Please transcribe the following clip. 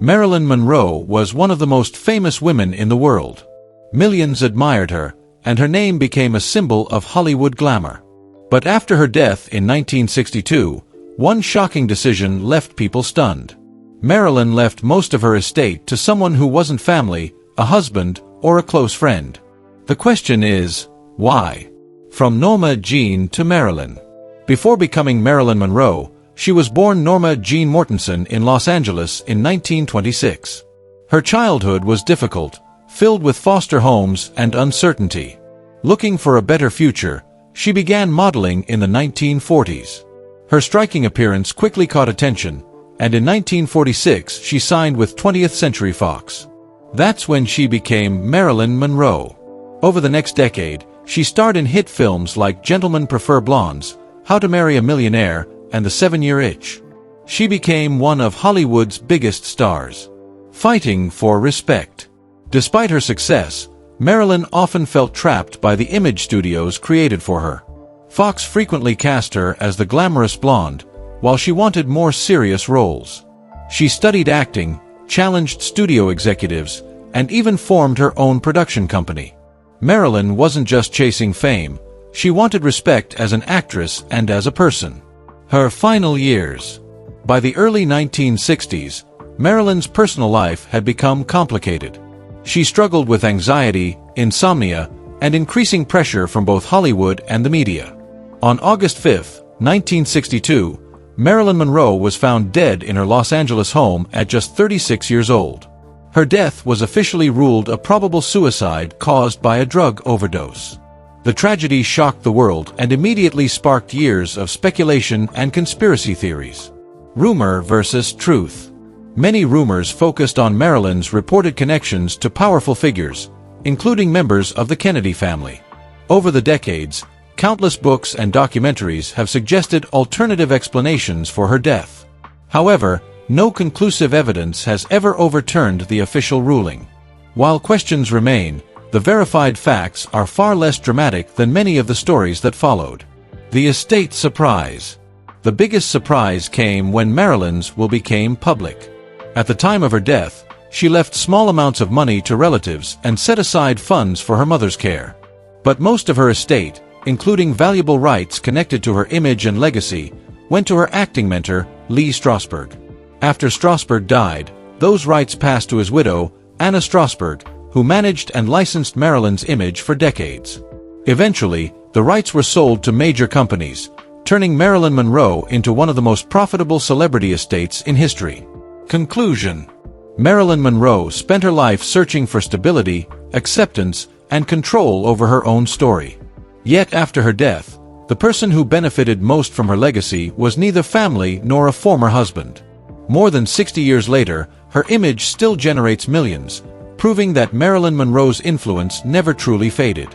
Marilyn Monroe was one of the most famous women in the world. Millions admired her, and her name became a symbol of Hollywood glamour. But after her death in 1962, one shocking decision left people stunned. Marilyn left most of her estate to someone who wasn't family, a husband, or a close friend. The question is, why? From Norma Jean to Marilyn. Before becoming Marilyn Monroe, she was born Norma Jean Mortensen in Los Angeles in 1926. Her childhood was difficult, filled with foster homes and uncertainty. Looking for a better future, she began modeling in the 1940s. Her striking appearance quickly caught attention, and in 1946 she signed with 20th Century Fox. That's when she became Marilyn Monroe. Over the next decade, she starred in hit films like Gentlemen Prefer Blondes, How to Marry a Millionaire, and The 7-Year Itch. She became one of Hollywood's biggest stars. Fighting for respect. Despite her success, Marilyn often felt trapped by the image studios created for her. Fox frequently cast her as the glamorous blonde, while she wanted more serious roles. She studied acting, challenged studio executives, and even formed her own production company. Marilyn wasn't just chasing fame, she wanted respect as an actress and as a person. Her final years. By the early 1960s, Marilyn's personal life had become complicated. She struggled with anxiety, insomnia, and increasing pressure from both Hollywood and the media. On August 5, 1962, Marilyn Monroe was found dead in her Los Angeles home at just 36 years old. Her death was officially ruled a probable suicide caused by a drug overdose. The tragedy shocked the world and immediately sparked years of speculation and conspiracy theories. Rumor versus truth. Many rumors focused on Marilyn's reported connections to powerful figures, including members of the Kennedy family. Over the decades, countless books and documentaries have suggested alternative explanations for her death. However, no conclusive evidence has ever overturned the official ruling. While questions remain, the verified facts are far less dramatic than many of the stories that followed. The estate surprise. The biggest surprise came when Marilyn's will became public. At the time of her death, she left small amounts of money to relatives and set aside funds for her mother's care. But most of her estate, including valuable rights connected to her image and legacy, went to her acting mentor, Lee Strasberg. After Strasberg died, those rights passed to his widow, Anna Strasberg, who managed and licensed Marilyn's image for decades. Eventually, the rights were sold to major companies, turning Marilyn Monroe into one of the most profitable celebrity estates in history. Conclusion. Marilyn Monroe spent her life searching for stability, acceptance, and control over her own story. Yet after her death, the person who benefited most from her legacy was neither family nor a former husband. More than 60 years later, her image still generates millions, proving that Marilyn Monroe's influence never truly faded.